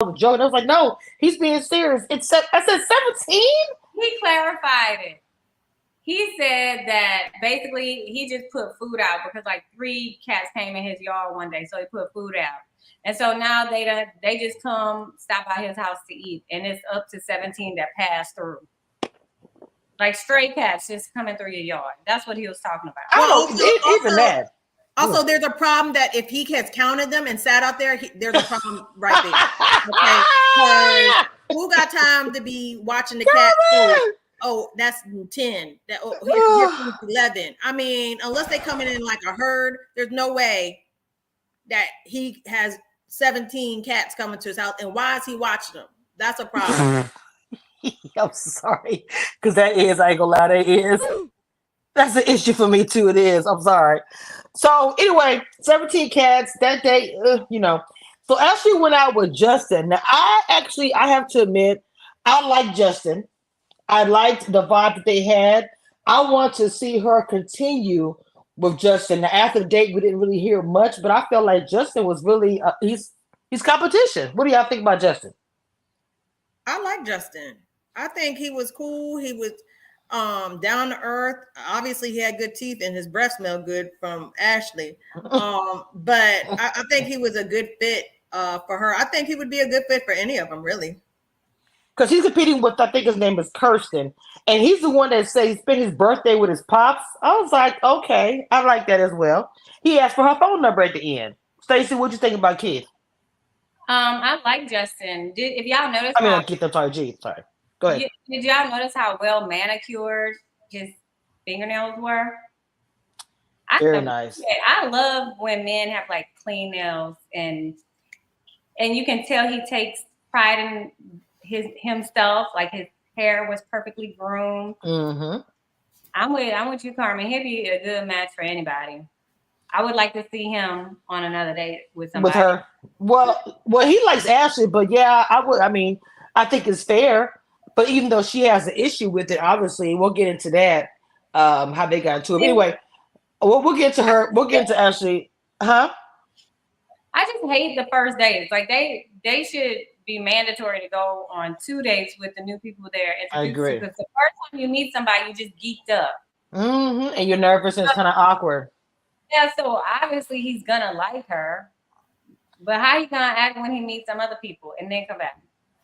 was a joke. And I was like, no, he's being serious. I said 17? He clarified it. He said that basically he just put food out because like 3 cats came in his yard one day, so he put food out. And so now they just come stop by his house to eat, and it's up to 17 that pass through. Like stray cats just coming through your yard. That's what he was talking about. I Well, don't know, even that. Also, there's a problem that if he has counted them and sat out there, there's a problem right there. Okay, because who got time to be watching the cat food? Oh, that's 10. Here's 11. I mean, unless they coming in like a herd, there's no way that he has 17 cats coming to his house. And why is he watching them? That's a problem. I'm sorry, because that is, I ain't gonna lie, that is. That's an issue for me too. It is. I'm sorry. So anyway, 17 cats that day, So Ashley went out with Justin. Now I have to admit, I like Justin. I liked the vibe that they had. I want to see her continue with Justin. Now, after the date, we didn't really hear much, but I felt like Justin was really he's competition. What do y'all think about Justin? I like Justin. I think he was cool. He was down to earth. Obviously, he had good teeth and his breath smelled good from Ashley. But I think he was a good fit for her. I think he would be a good fit for any of them, really. Because he's competing with, I think his name is Kirsten, and he's the one that said he spent his birthday with his pops. I was like, okay, I like that as well. He asked for her phone number at the end. Stacey, what you think about Keith? I like Justin. If y'all notice, Keith. I'm sorry, G. Sorry. Go ahead. Did y'all notice how well manicured his fingernails were? Very nice. I love when men have like clean nails, and you can tell he takes pride in himself. Like his hair was perfectly groomed. Mm-hmm. I'm with you, Carmen. He'd be a good match for anybody. I would like to see him on another date with somebody. With her. Well, he likes Ashley, but yeah, I would. I mean, I think it's fair. But even though she has an issue with it, obviously, we'll get into that, how they got into it. But anyway, we'll get to her. We'll get into Ashley. Huh? I just hate the first dates. Like, they should be mandatory to go on 2 dates with the new people there. I agree. Because the first time you meet somebody, you just geeked up. Mm-hmm. And you're nervous and it's kind of awkward. Yeah, so obviously he's going to like her. But how he going to act when he meets some other people and then come back?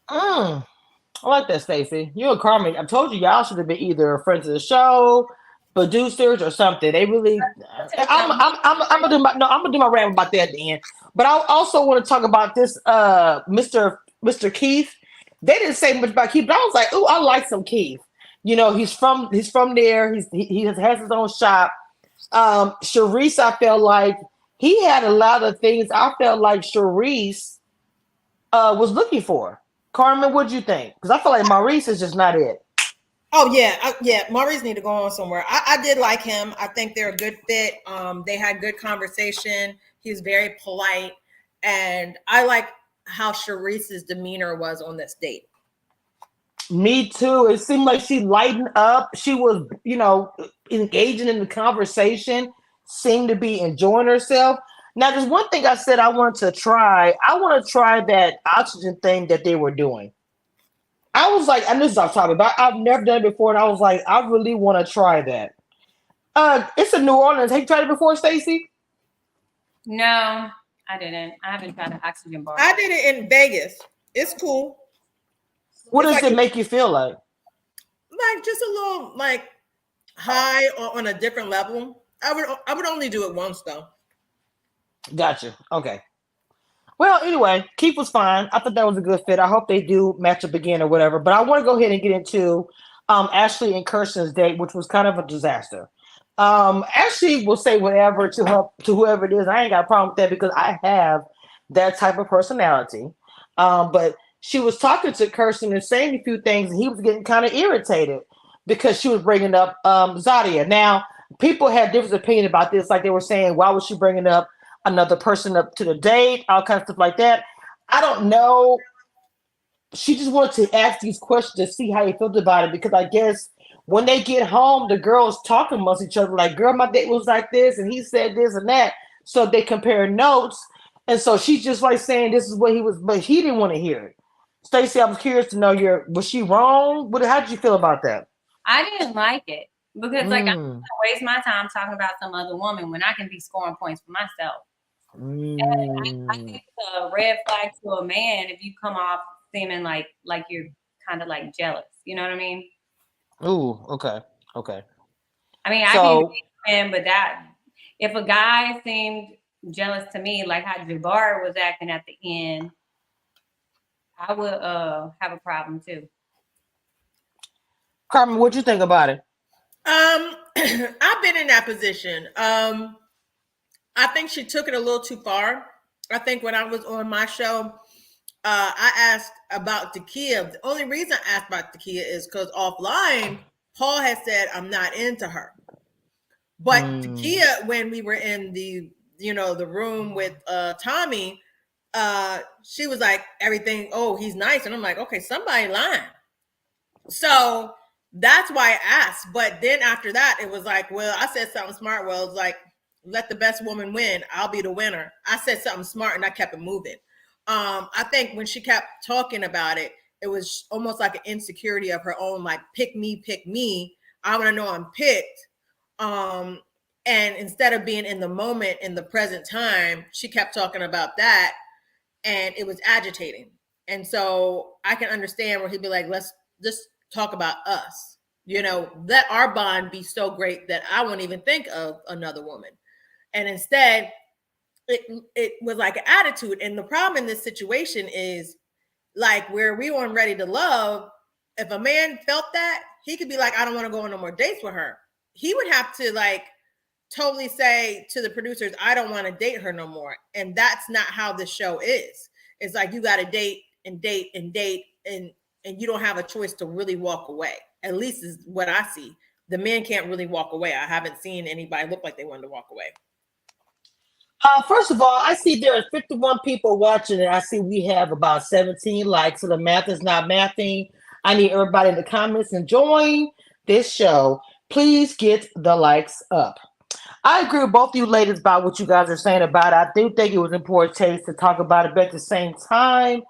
I like that, Stacey. You and Carmen, I told you y'all should have been either friends of the show, producers, or something. They really. I'm gonna do my rant about that at the end. But I also want to talk about this, Mr. Keith. They didn't say much about Keith, but I was like, "Ooh, I like some Keith." He's from there. He has his own shop. Charisse, I felt like he had a lot of things. I felt like Charisse was looking for. Carmen, what'd you think? Because I feel like Maurice is just not it. Oh yeah, Maurice need to go on somewhere. I did like him. I think they're a good fit. They had good conversation. He was very polite, and I like how Charisse's demeanor was on this date. Me too. It seemed like she lightened up. She was, engaging in the conversation. Seemed to be enjoying herself. Now, there's one thing I said I want to try. I want to try that oxygen thing that they were doing. I was like, and this is off topic, but I've never done it before, and I was like, I really want to try that. It's in New Orleans. Have you tried it before, Stacey? No, I didn't. I haven't tried an oxygen bar. I did it in Vegas. It's cool. What does it make you feel like? Like just a little high on a different level. I would only do it once though. Gotcha. Okay. Well, anyway, Keith was fine. I thought that was a good fit. I hope they do match up again or whatever. But I want to go ahead and get into Ashley and Kirsten's date, which was kind of a disaster. Ashley will say whatever to whoever it is. I ain't got a problem with that because I have that type of personality. But she was talking to Kirsten and saying a few things, and he was getting kind of irritated because she was bringing up Zadia. Now, people had different opinion about this. Like they were saying, why was she bringing up another person up to the date, all kinds of stuff like that. I don't know. She just wanted to ask these questions to see how he felt about it, because I guess when they get home, the girls talking amongst each other like, girl, my date was like this, and he said this and that. So they compare notes, And so she's just like saying this is what he was, but he didn't want to hear it. Stacey, I was curious to know was she wrong? How did you feel about that? I didn't like it because like I'm Mm. gonna waste my time talking about some other woman when I can be scoring points for myself. And I Mm. think it's a red flag to a man if you come off seeming like you're kind of like jealous. You know what I mean? Ooh, okay. Okay. I mean, I can So be a man, but that if a guy seemed jealous to me, like how Jabbar was acting at the end, I would have a problem too. Carmen, what'd you think about it? I've been in that position. I think she took it a little too far. I think when I was on my show, I asked about Takia. The only reason I asked about Takia is because offline, Paul had said I'm not into her. But Takia, when we were in the room with Tommy, she was like, everything, oh, he's nice. And I'm like, okay, somebody lying. So that's why I asked. But then after that, it was like, well, I said something smart. Well, it's like, let the best woman win. I'll be the winner. I said something smart and I kept it moving. I think when she kept talking about it, it was almost like an insecurity of her own, like, pick me, pick me. I want to know I'm picked. And instead of being in the moment, in the present time, she kept talking about that and it was agitating. And so I can understand where he'd be like, let's just talk about us. Let our bond be so great that I won't even think of another woman. And instead, it was like an attitude. And the problem in this situation is, like, where we weren't ready to love, if a man felt that, he could be like, I don't want to go on no more dates with her. He would have to, like, totally say to the producers, I don't want to date her no more. And that's not how the show is. It's like you got to date and date and date, and you don't have a choice to really walk away. At least is what I see. The men can't really walk away. I haven't seen anybody look like they wanted to walk away. First of all, I see there are 51 people watching, and I see we have about 17 likes. So the math is not mathing. I need everybody in the comments enjoying this show. Please get the likes up. I agree with both of you ladies about what you guys are saying about it. I do think it was in poor taste to talk about it, but at the same time,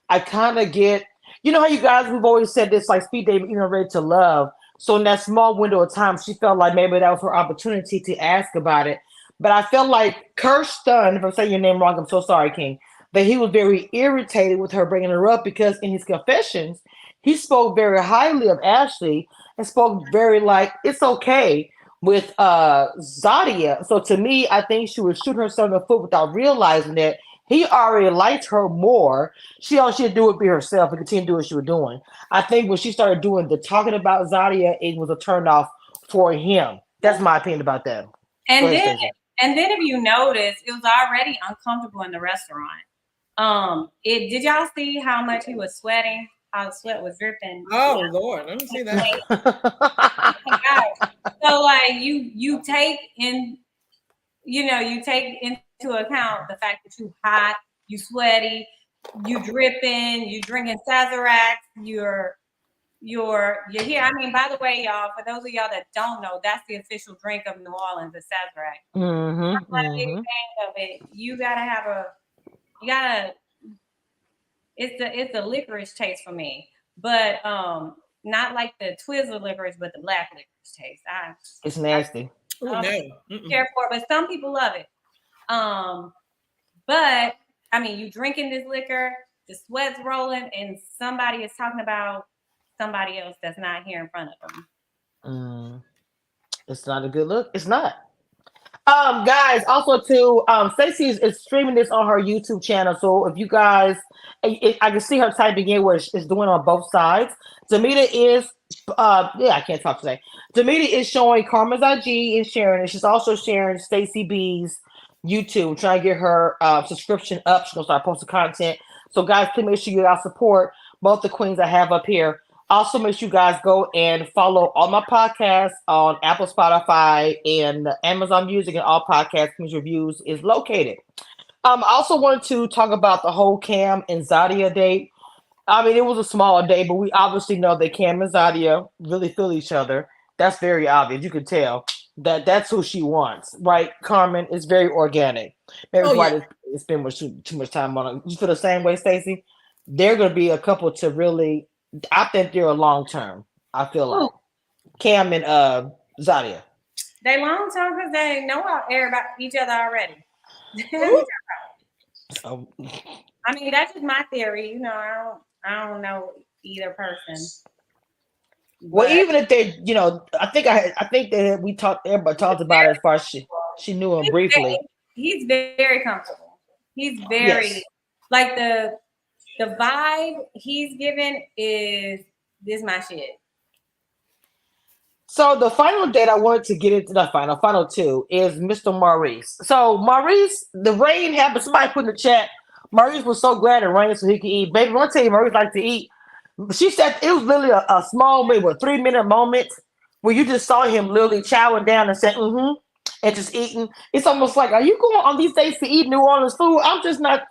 I kind of get, how you guys, we've always said this, like speed dating, ready to love. So in that small window of time, she felt like maybe that was her opportunity to ask about it. But I felt like Kirsten, if I'm saying your name wrong, I'm so sorry, King, that he was very irritated with her bringing her up because in his confessions, he spoke very highly of Ashley and spoke very like, it's okay with Zadia. So to me, I think she was shooting herself in the foot without realizing that he already liked her more. All she had to do would be herself and continue to do what she was doing. I think when she started doing the talking about Zadia, it was a turn off for him. That's my opinion about that. And then if you notice, it was already uncomfortable in the restaurant. Did y'all see how much he was sweating? How the sweat was dripping? Oh Lord, let me see that. So like you take into account the fact that you hot, you sweaty, you dripping, you drinking Sazerac, you're here. I mean, by the way, y'all, for those of y'all that don't know, that's the official drink of New Orleans, the Sazerac. Of it, it's a licorice taste for me, but not like the Twizzler licorice, but the black licorice taste. It's nasty. I care for it, but some people love it. But I mean, you drinking this liquor, the sweat's rolling, and somebody is talking about somebody else that's not here in front of them. It's not a good look. It's not. Guys, also too, Stacey is streaming this on her YouTube channel. So if you guys, I can see her typing in where it's doing on both sides. Demita is, I can't talk today. Demita is showing Karma's IG and sharing it. She's also sharing Stacey B's YouTube, trying to get her subscription up. She's gonna start posting content. So guys, please make sure you guys support both the queens I have up here. Also, make sure you guys go and follow all my podcasts on Apple, Spotify, and Amazon Music, and all podcast reviews is located. I also wanted to talk about the whole Cam and Zadia date. I mean, it was a small date, but we obviously know that Cam and Zadia really feel each other. That's very obvious. You can tell that that's who she wants, right? Carmen is very organic. Maybe spend too much time on it. You feel the same way, Stacey? They're going to be a couple to really. I think they're a long term. I feel like Cam and Zadia. They long term because they know everybody each other already. So, I mean, that's just my theory. You know, I don't know either person. well, But even if they, I think that everybody talked about it as far as she knew him briefly. he's very comfortable. He's very Yes. like the vibe he's given is this my shit. So the final date I wanted to get into, the final two, is Mr. Maurice. So Maurice, the rain happened. Somebody put in the chat. Maurice was so glad it rained so he could eat. Baby, I'll tell you, Maurice liked to eat. She said it was literally a small, maybe a 3-minute moment where you just saw him literally chowing down and saying, and just eating. It's almost like, are you going on these days to eat New Orleans food? I'm just not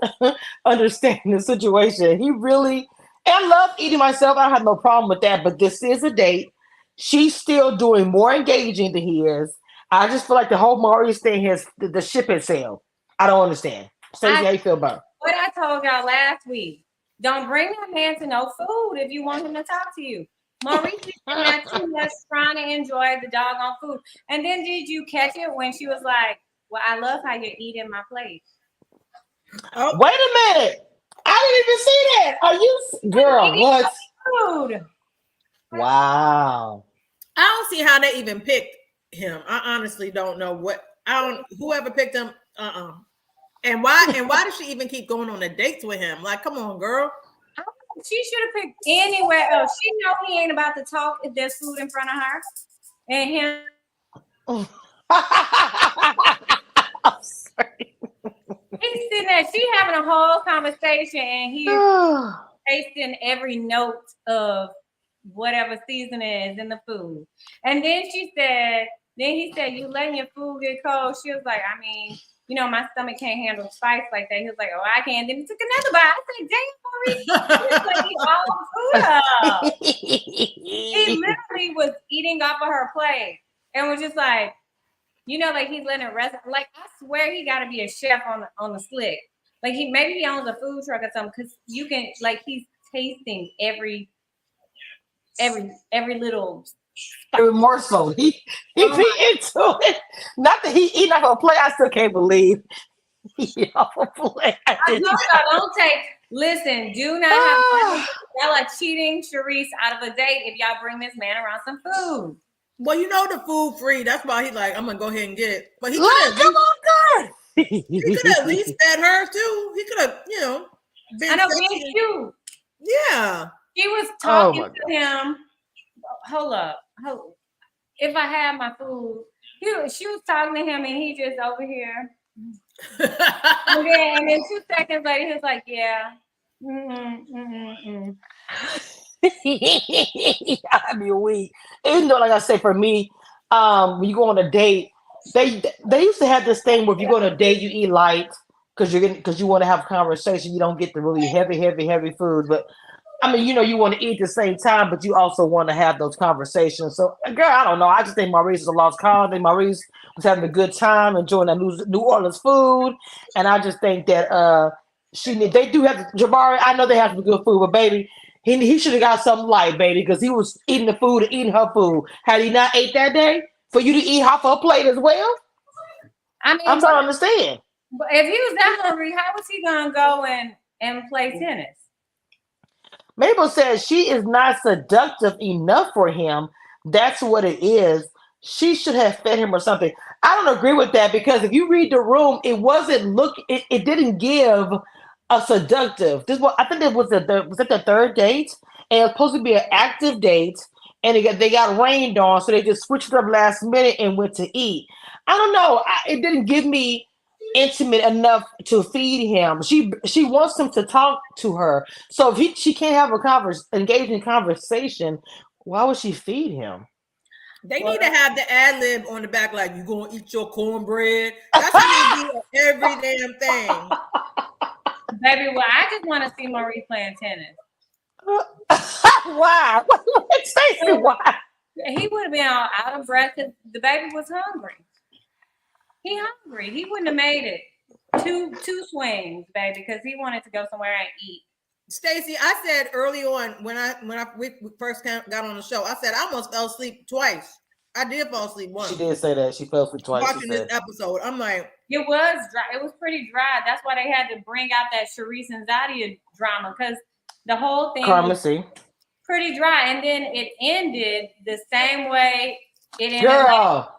understanding the situation. He really, and I love eating myself. I have no problem with that, but this is a date. She's still doing more engaging than he is. I just feel like the whole Maurice thing has the ship has sailed. I don't understand. Stacey, how you feel about it? What I told y'all last week. Don't bring that man to no food if you want him to talk to you. Maurice is not too much trying to enjoy the doggone food. And then did you catch it when she was like, well, I love how you're eating my plate. Oh. Wait a minute. I didn't even see that. Are you girl, what? Food. Wow. I don't see how they even picked him. I honestly don't know whoever picked him, And why does she even keep going on the dates with him? Like, come on, girl. She should have picked anywhere else. She know he ain't about to talk if there's food in front of her. And him. I'm sorry. He's sitting there, she having a whole conversation and he's tasting every note of whatever season is in the food. And then he said, you letting your food get cold. She was like, I mean, my stomach can't handle spice like that. He was like, oh, I can. Then he took another bite. I said, damn, Maurice, like he all the food up. He literally was eating off of her plate and was just like, like he's letting it rest. Like, I swear he got to be a chef on the slick. Like, maybe he owns a food truck or something because you can, like, he's tasting every little morsel. He into it. Not that he eat off a plate. I still can't believe he eat off a plate. I know y'all don't take. Listen, do not have y'all are cheating Sharice out of a date if y'all bring this man around some food. Well, the food free. That's why he's like, I'm gonna go ahead and get it. But he could have at least fed her too. He could have, been cute. Yeah. She was talking to him. Hold up. If I had my food, she was talking to him and he just over here. and then 2 seconds later, he was like, yeah. I mean, even though, like I say, for me, when you go on a date, they used to have this thing where if you go on a date, you eat light because you want to have a conversation. You don't get the really heavy food, but I mean, you want to eat at the same time, but you also want to have those conversations. So, girl, I don't know. I just think Maurice is a lost cause. I think Maurice was having a good time, enjoying that New Orleans food, and I just think that they do have Jabari. I know they have some good food, but baby, he should have got something light, baby, because he was eating the food and eating her food. Had he not ate that day, for you to eat half her plate as well? I mean, I'm trying to understand. But if he was that hungry, how was he gonna go and play tennis? Mabel says she is not seductive enough for him. That's what it is. She should have fed him or something. I don't agree with that because if you read the room, it wasn't it didn't give a seductive. I think it was the third date, and it was supposed to be an active date, and they got rained on, so they just switched it up last minute and went to eat. I don't know. It didn't give me intimate enough to feed him. She wants him to talk to her. So if she can't have engaging conversation, why would she feed him? They need to have the ad lib on the back, like, you gonna eat your cornbread. That's how you do every damn thing. Baby, well, I just want to see Maurice playing tennis. Why? Stacey, why? He would have been out of breath because the baby was hungry. He hungry. He wouldn't have made it. two swings, baby, because he wanted to go somewhere and eat. Stacey, I said early on when we first got on the show, I said I almost fell asleep twice. I did fall asleep once. She did say that. She fell asleep twice. Watching this episode, I'm like, it was dry. It was pretty dry. That's why they had to bring out that Sharice and Zadia drama, because the whole thing was pretty dry. And then it ended the same way it ended. Girl.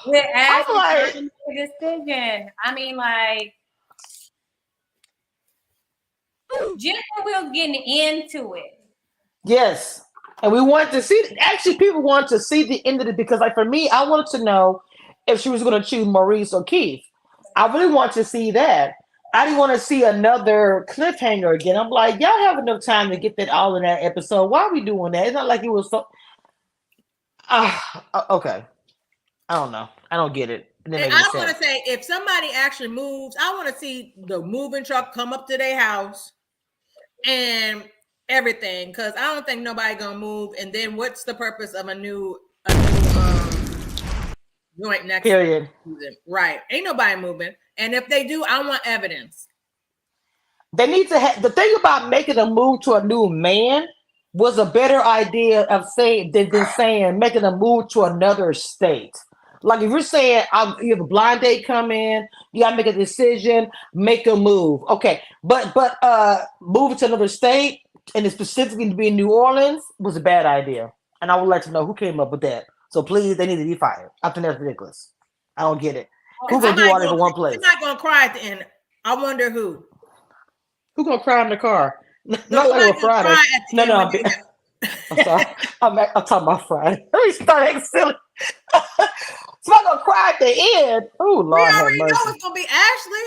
With Ashley making a decision. I mean, like, Jennifer was getting into it. Yes. And we wanted to see, actually, people wanted to see the end of it because, like, for me, I wanted to know if she was going to choose Maurice or Keith. I really want to see that. I didn't want to see another cliffhanger again. I'm like, y'all have enough time to get that all in that episode. Why are we doing that? It's not like it was so. Okay. I don't know. I don't get it. And I want to say, if somebody actually moves, I want to see the moving truck come up to their house and everything, because I don't think nobody gonna move. And then what's the purpose of a new joint next period season? Right, ain't nobody moving. And if they do, I want evidence. They need to have the thing about making a move to a new man was a better idea of saying than saying making a move to another state. Like if you're saying you have a blind date come in, you gotta make a decision, make a move. Okay, but moving to another state and it's specifically to be in New Orleans was a bad idea. And I would like to know who came up with that. So please, they need to be fired. I think that's ridiculous. I don't get it. Who's gonna do all this in one place? I'm not gonna cry at the end. I wonder who. Who gonna cry in the car? Not like on Friday. No, I'm sorry. I'm talking about Friday. Let me start acting silly. So I'm gonna cry at the end. Oh Lord, we already know it's gonna be Ashley.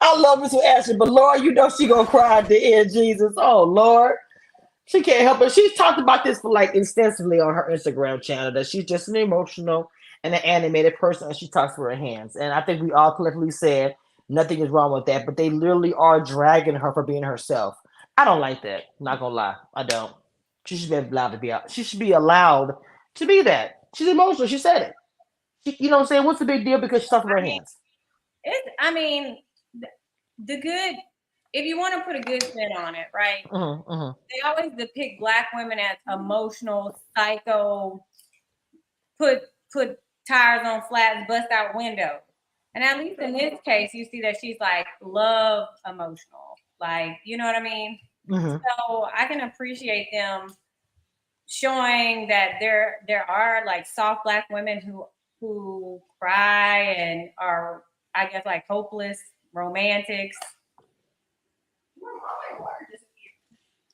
I love Miss Ashley, but Lord, you know she gonna cry at the end. Jesus, oh Lord, she can't help it. She's talked about this for like extensively on her Instagram channel that she's just an emotional and an animated person, and she talks with her hands. And I think we all collectively said nothing is wrong with that, but they literally are dragging her for being herself. I don't like that. Not gonna lie, I don't. She should be allowed to be out. She should be allowed to be that. She's emotional. She said it. You know what I'm saying? What's the big deal? Because she talks with her hands. The good, if you want to put a good spin on it, right? They always depict Black women as emotional, psycho, put tires on flats, bust out windows. And at least in this case, you see that she's like love emotional. Like, you know what I mean? So I can appreciate them showing that there are like soft Black women who cry and are, I guess, like hopeless romantics.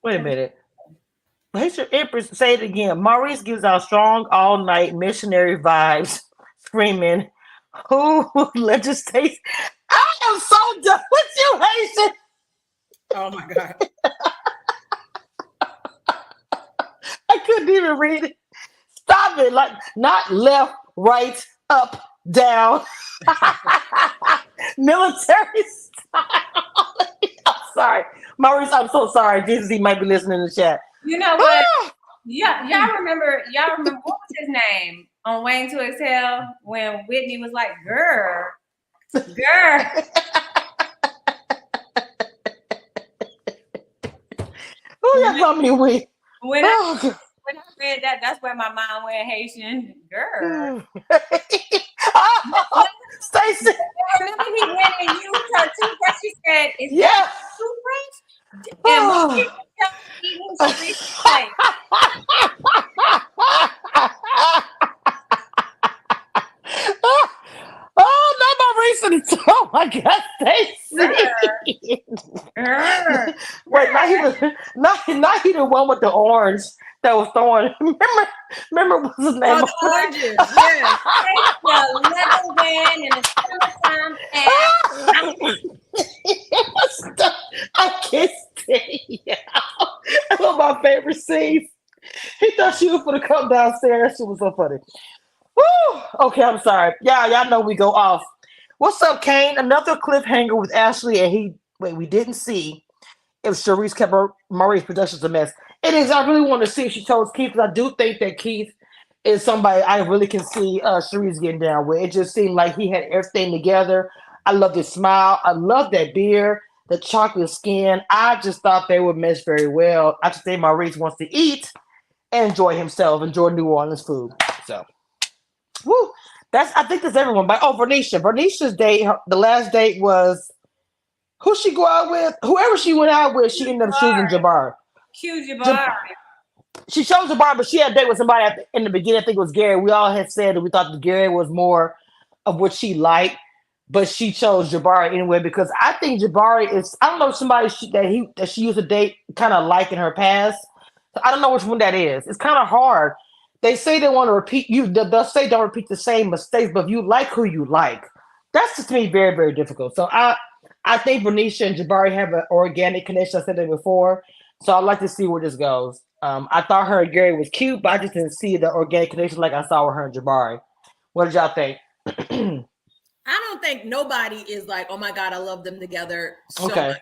Wait a minute. Empress, say it again. Maurice gives out strong all-night missionary vibes, screaming, "Who legislates?" I am so done with you, Haitian. Oh my God. I couldn't even read it. Stop it. Like, not left, right, up, down. Military style. I'm sorry. Maurice, I'm so sorry. Jesus, he might be listening in the chat. You know what? Yeah, y'all remember what was his name on Waiting to Exhale when Whitney was like, girl. Who y'all call me with? When I read that, that's where my mind went Haitian. Girl. Stacey. Remember he went and used her toothbrush. She said, "Is that toothbrush?" And oh, not my recent. Oh my God, Stacey. Wait, not he the one with the orange that was throwing. Remember what's his name? The oranges, yes. The leather band in the summertime. I can't stay. That's one of my favorite scenes. He thought she was going to come downstairs. That shit was so funny. Woo! Okay, I'm sorry. Y'all know we go off. What's up, Kane? Another cliffhanger with Ashley, and we didn't see if Sharice kept Maurice Productions a mess. It is. I really want to see if she chose Keith, because I do think that Keith is somebody I really can see Sharice getting down with. It just seemed like he had everything together. I love his smile. I love that beard, the chocolate skin. I just thought they would mesh very well. I just think Maurice wants to eat and enjoy himself, enjoy New Orleans food. So, woo. I think that's everyone. But Vernisha. Vernisha's date, the last date was who she go out with? Whoever she went out with, she ended up choosing Jabbar. Q Jabbar. She chose Jabbar, but she had a date with somebody in the beginning. I think it was Gary. We all had said that we thought that Gary was more of what she liked, but she chose Jabari anyway because I think Jabari is. I don't know somebody that she used to date kind of like in her past. So I don't know which one that is. It's kind of hard. They say they want to repeat you. They'll say don't repeat the same mistakes, but if you like who you like, that's just to me very very difficult. So I think Bernicia and Jabari have an organic connection. I said that before, so I'd like to see where this goes. I thought her and Gary was cute, but I just didn't see the organic connection like I saw with her and Jabari. What did y'all think? I don't think nobody is like, oh my God, I love them together so Okay. much.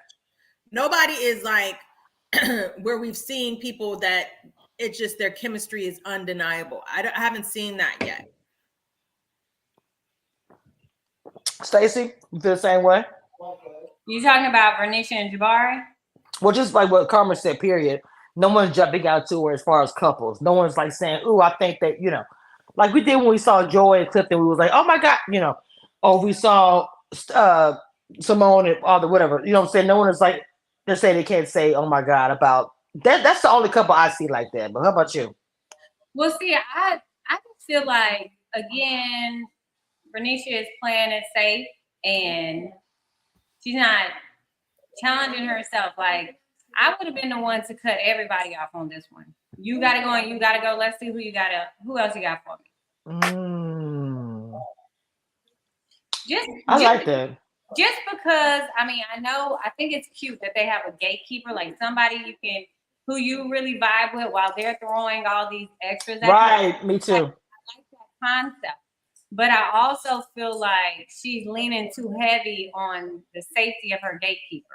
Nobody is like where we've seen people that it's just their chemistry is undeniable. I haven't seen that yet. Stacy, you feel the same way? You talking about Vernisha and Jabari? Well, just like what Carmen said, period. No one's jumping out to her as far as couples. No one's like saying, "Ooh, I think that," like we did when we saw Joy and Clifton. We was like, "Oh my God," or we saw Simone and all the whatever. You know what I'm saying? No one is like they say they can't say, "Oh my God," about that. That's the only couple I see like that. But how about you? Well, see, I just feel like again, Bernicia is playing it safe and she's not challenging herself. Like I would have been the one to cut everybody off on this one. You gotta go and you gotta go. Let's see who else you got for me. I like that. Just because I think it's cute that they have a gatekeeper, like somebody who you really vibe with while they're throwing all these extras at you. Right, me too. I like that concept. But I also feel like she's leaning too heavy on the safety of her gatekeeper.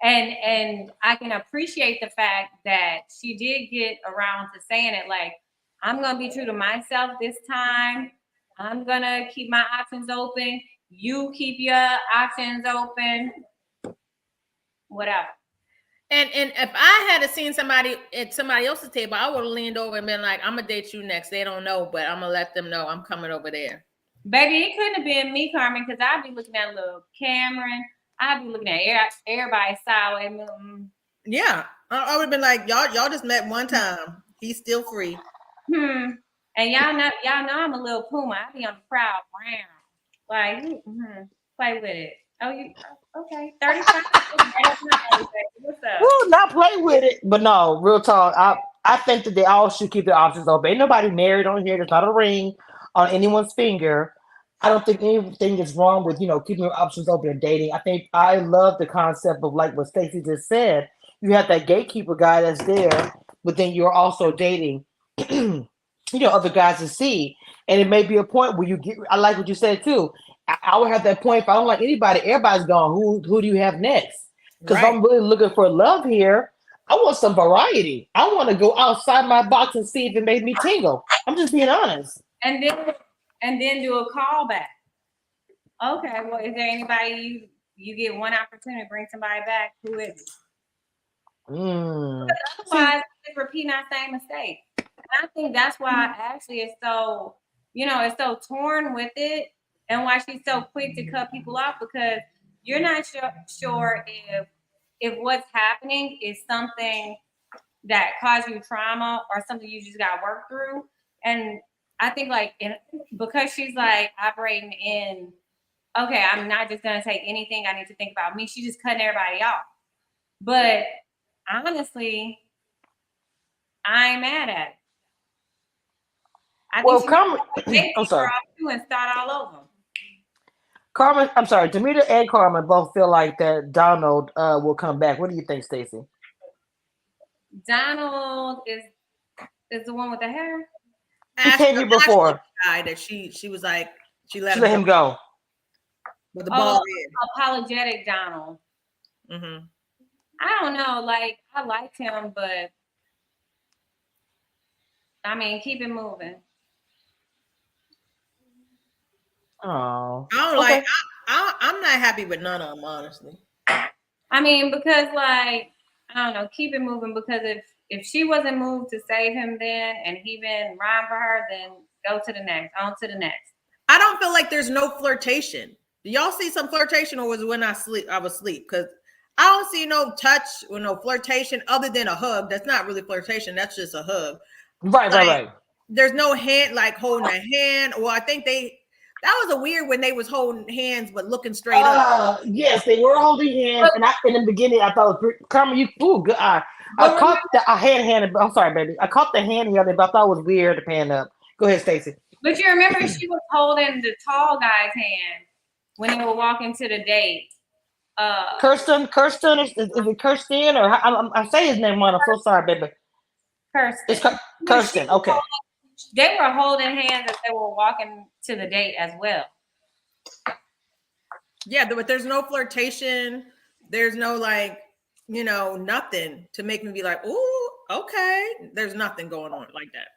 And I can appreciate the fact that she did get around to saying it like, I'm gonna be true to myself this time. I'm gonna keep my options open. You keep your options open. Whatever. And if I had seen somebody at somebody else's table, I would have leaned over and been like, I'm gonna date you next. They don't know, but I'm gonna let them know I'm coming over there. Baby, it couldn't have been me, Carmen, because I'd be looking at little Cameron. I'd be looking at everybody sideways. Yeah, I would have been like, y'all just met one time. He's still free. And y'all know I'm a little puma. I be on the proud brown. Like, play with it. Oh, you okay? 35. What's up? Well, not play with it, but no, real talk. I think that they all should keep their options open. Ain't nobody married on here. There's not a ring on anyone's finger. I don't think anything is wrong with keeping your options open and dating. I love the concept of like what Stacey just said. You have that gatekeeper guy that's there, but then you're also dating, other guys to see. And it may be a point where you get. I like what you said too. I would have that point if I don't like anybody. Everybody's gone. Who do you have next? Because I'm really looking for love here. I want some variety. I want to go outside my box and see if it made me tingle. I'm just being honest. And then do a callback. Okay, well, is there anybody you get one opportunity to bring somebody back? Who is it? Otherwise, just repeating that same mistake. And I think that's why Ashley is so, is so torn with it, and why she's so quick to cut people off because you're not sure if what's happening is something that caused you trauma or something you just got to work through. And I think because she's like operating in, okay, I'm not just gonna take anything. I need to think about me. She's just cutting everybody off. But honestly, I ain't mad at it. I think I'm sorry. And start all over. Carmen, I'm sorry. Demeter and Carmen both feel like that Donald will come back. What do you think, Stacey? Donald is the one with the hair. He came here before. Guy that she was like she let him go. With the ball apologetic Donald. Mm-hmm. I don't know. Like I liked him, but I mean, keep it moving. Oh, I don't okay. like. I'm not happy with none of them, honestly. I mean, because like I don't know, keep it moving. Because if she wasn't moved to save him then, and he been riding for her, then go to the next, on to the next. I don't feel like there's no flirtation. Do y'all see some flirtation, or was it when I was asleep? Because I don't see no touch or no flirtation other than a hug. That's not really flirtation. That's just a hug. Right, Like, right. there's no hand, like holding a hand. Or I think that was a weird when they was holding hands but looking straight up. Yes, they were holding hands, and in the beginning I thought, Carmen, you good eye. I But caught the hand. I'm sorry, baby. I caught the hand the other, but I thought it was weird to pan up. Go ahead, Stacey. But you remember she was holding the tall guy's hand when they were walking to the date. Kirsten, is it Kirsten or I say his name wrong? I'm so sorry, baby. Kirsten. It's Kirsten. Okay. They were holding hands as they were walking to the date as well. Yeah, but there's no flirtation. There's no like, nothing to make me be like, "Ooh, okay." There's nothing going on like that.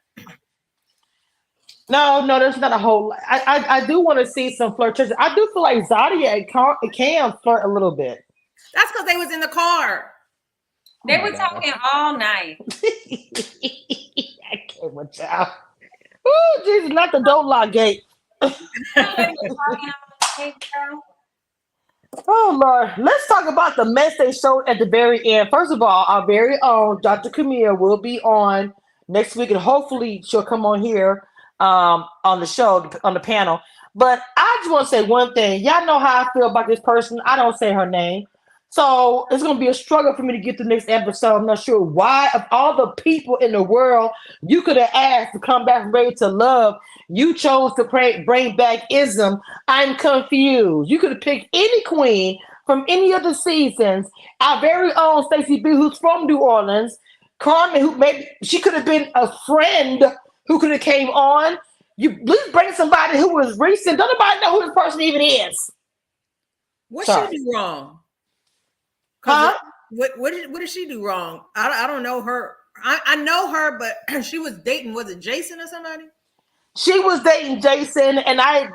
No, there's not a whole lot. I do want to see some flirtation. I do feel like Zadia and Cam flirt a little bit. That's because they was in the car. They were talking all night. I can't with y'all. Oh, Jesus, not the don't lock gate. Oh, Lord. Let's talk about the mess they showed at the very end. First of all, our very own Dr. Camille will be on next week, and hopefully she'll come on here on the show, on the panel. But I just want to say one thing. Y'all know how I feel about this person. I don't say her name. So it's going to be a struggle for me to get to the next episode. I'm not sure why, of all the people in the world you could have asked to come back from Ready to Love, you chose to bring back Ism. I'm confused. You could have picked any queen from any of the seasons. Our very own Stacey B, who's from New Orleans. Carmen, who maybe she could have been a friend who could have came on. You please bring somebody who was recent. Don't nobody know who this person even is. What she do wrong? Huh? What did she do wrong? I don't know her. I know her, but she was dating, was it Jason or somebody? She was dating Jason, and I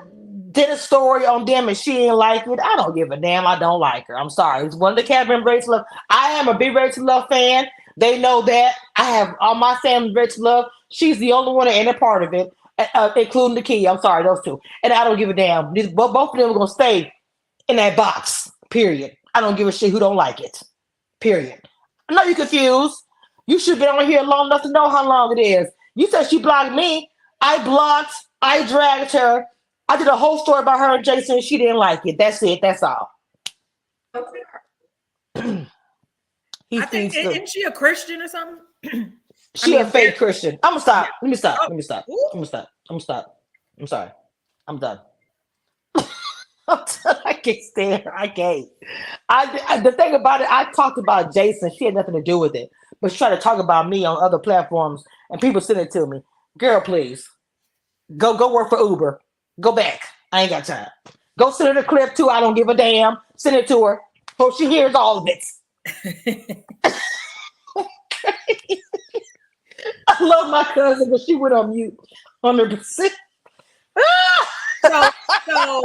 did a story on them, and she didn't like it. I don't give a damn. I don't like her. I'm sorry. It's one of the Catherine Ready to Love. I am a big Ready to Love fan. They know that. I have all my family Ready to Love. She's the only one that ain't a part of it, including the key. I'm sorry, those two. And I don't give a damn. Both of them are going to stay in that box, period. I don't give a shit who don't like it, period. I know you're confused. You should have been on here long enough to know how long it is. You said she blocked me. I blocked. I dragged her. I did a whole story about her and Jason. She didn't like it. That's it. That's all. I think, isn't she a Christian or something? She a fake Christian. I'm gonna stop. Let me stop. Oh. Let me stop. Ooh. I'm gonna stop. I'm gonna stop. I'm sorry. I'm done. I can't stand her. I can't. The thing about it, I talked about Jason. She had nothing to do with it. But she tried to talk about me on other platforms, and people send it to me. Girl, please. Go work for Uber. Go back. I ain't got time. Go send her the clip too. I don't give a damn. Send it to her. Hope she hears all of it. I love my cousin, but she went on mute 100%. So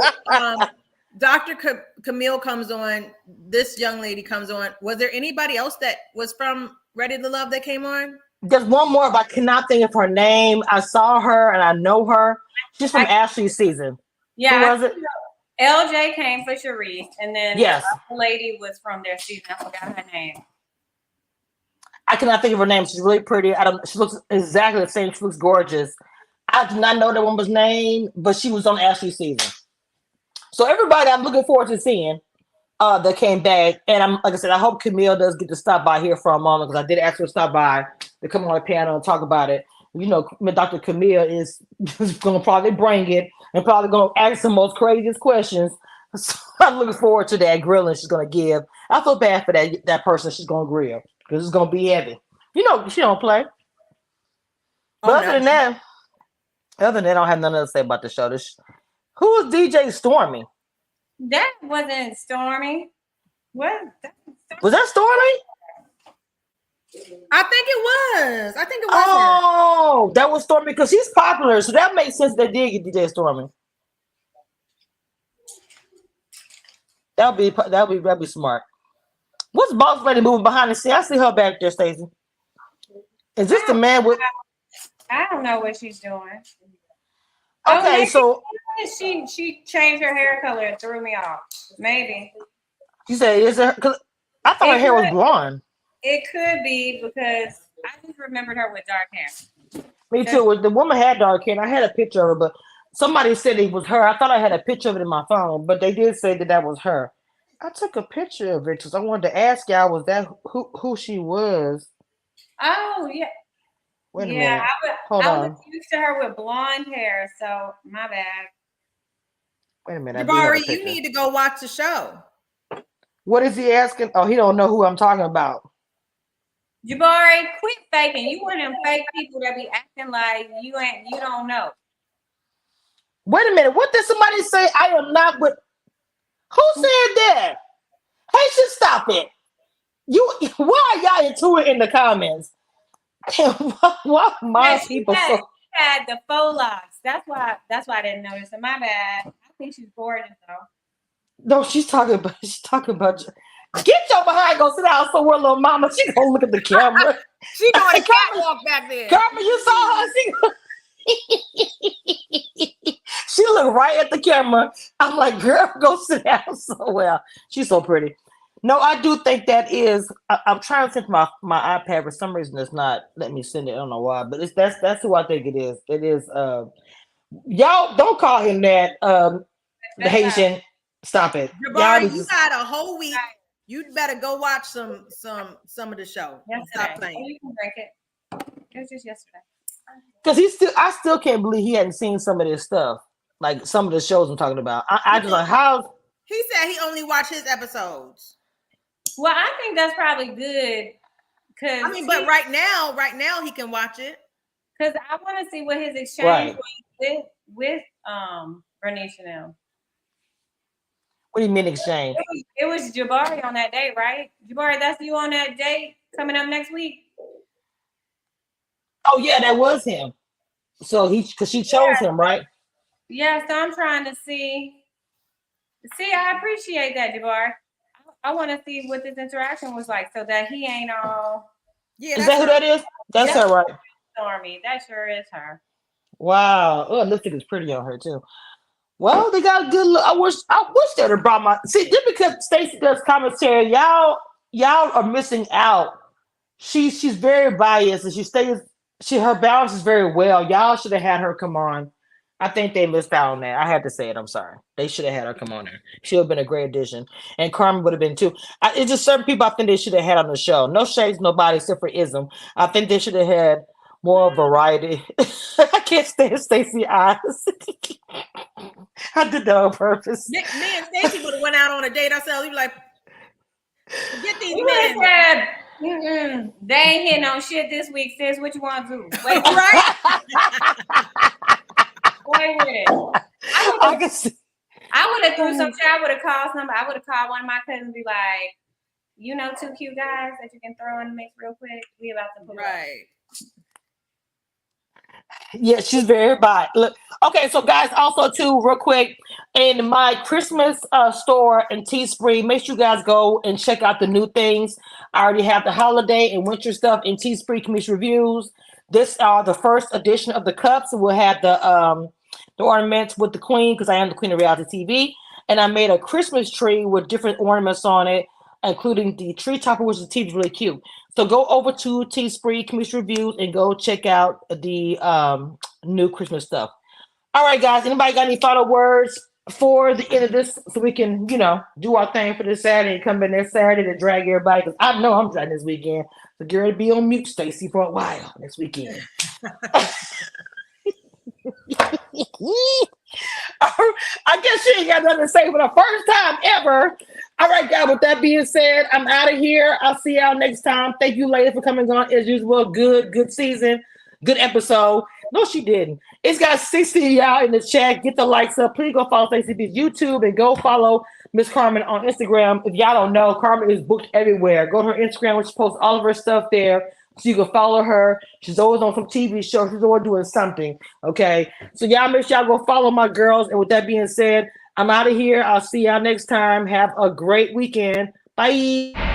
Dr. Camille comes on. This young lady comes on. Was there anybody else that was from Ready to Love that came on? There's one more, but I cannot think of her name. I saw her and I know her. She's from Ashley's season. Yeah. Who was it? LJ came for Sharice, and then yes, the lady was from their season. I forgot her name. I cannot think of her name. She's really pretty. She looks exactly the same. She looks gorgeous. I do not know that woman's name, but she was on Ashley's season. So everybody I'm looking forward to seeing that came back. And I'm like I said, I hope Camille does get to stop by here for a moment, because I did ask her to stop by to come on the panel and talk about it. You know, Dr. Camille is going to probably bring it and probably going to ask the most craziest questions. So I'm looking forward to that grilling she's going to give. I feel bad for that person she's going to grill, because it's going to be heavy. You know, she don't play. But other than that, I don't have nothing to say about the show. Who was DJ Stormy? That wasn't Stormy. What? Was that Stormy? I think it was. I think it was her. Oh, that was Stormy because he's popular, so that makes sense. They did get DJ Stormy. That'd be smart. What's Boss Lady moving behind the scenes? I see her back there, Stacey. Is this the man with? I don't know what she's doing. Okay, so she changed her hair color. It threw me off. Maybe you say is it? Because I thought her hair was blonde. it could be because I just remembered her with dark hair. Me too. The woman had dark hair, and I had a picture of her, but somebody said it was her. I thought I had a picture of it in my phone, but they did say that was her. I took a picture of it because I wanted to ask y'all, was that who she was? Oh yeah. Wait a minute. I was used to her with blonde hair, so my bad. Wait a minute. Jabari, you need to go watch the show. What is he asking? Oh, he don't know who I'm talking about. Jabari, quit faking. You one of them fake people that be acting like you don't know. Wait a minute. What did somebody say? I am not with. Who said that? Hey, should stop it. Why are y'all into it in the comments? Why my people so had the faux locks. That's why I didn't notice it. My bad. I think she's gorgeous though. No, she's talking about get your behind, go sit down somewhere, little mama. She gonna look at the camera. She doing a catwalk back there. Carmen, you saw her. She looked right at the camera. I'm like, girl, go sit down somewhere. She's so pretty. No, I do think that is. I'm trying to send my iPad. For some reason, it's not letting me send it. I don't know why, but that's who I think it is. It is. Y'all don't call him that. The Haitian. Stop it. Jabari, you got a whole week. You'd better go watch some of the show. Stop playing. You can break it. It was just yesterday. Because I still can't believe he hadn't seen some of this stuff, like some of the shows I'm talking about. I just like how he said he only watched his episodes. Well, I think that's probably good. Cause but right now he can watch it. Because I want to see what his exchange was with Bernice Chanel. What do you mean exchange? It was Jabari on that date, right? Jabari, that's you on that date coming up next week. Oh yeah, that was him. So because she chose him, right? Yeah, so I'm trying to see. I appreciate that, Jabari. I want to see what this interaction was like, so that he ain't all. Yeah, is that who that is? That's her, right? Stormy, that sure is her. Wow. Oh, lipstick is pretty on her too. Well, they got a good look. I wish they'd have brought my. See, just because Stacey does commentary, y'all are missing out. She's very biased, and her balance is very well. Y'all should have had her come on. I think they missed out on that. I had to say it. I'm sorry. They should have had her come on there. She would have been a great addition. And Carmen would have been too. It's just certain people I think they should have had on the show. No shades, nobody except for Ism. I think they should have had more variety. I can't stand Stacey's eyes. I did that on purpose. Me and Stacey would have went out on a date ourselves. We'd be like, get these men. They ain't hitting on shit this week, sis. What you want to do? Wait, right? Wait with it. I would have threw some shit. I would have called somebody. I would have called one of my cousins and be like, you know, 2 cute guys that you can throw in the mix real quick. We about to put right. Yeah, she's very bi. Look, okay, so guys, also too, real quick, in my Christmas store in Teespring, make sure you guys go and check out the new things. I already have the holiday and winter stuff in Teespring Commission Reviews. This are the first edition of the cups. We'll have the ornaments with the queen, because I am the queen of reality TV, and I made a Christmas tree with different ornaments on it, including the tree topper, which is really cute. So go over to Teespring Commission Reviews and go check out the new Christmas stuff. All right, guys. Anybody got any final words for the end of this, so we can, do our thing for this Saturday and come in there Saturday to drag everybody? Because I know I'm dragging this weekend. So get ready to be on mute, Stacey, for a while next weekend. I guess she ain't got nothing to say for the first time ever. All right, guys, with that being said, I'm out of here. I'll see y'all next time. Thank you, ladies, for coming on. As usual, good season, good episode. No, she didn't. It's got 60 of y'all in the chat. Get the likes up. Please go follow Stacey B's YouTube and go follow Miss Carmen on Instagram. If y'all don't know, Carmen is booked everywhere. Go to her Instagram where she posts all of her stuff there. So you can follow her. She's always on some TV show. She's always doing something. Okay. So y'all make sure y'all go follow my girls. And with that being said, I'm out of here. I'll see y'all next time. Have a great weekend. Bye.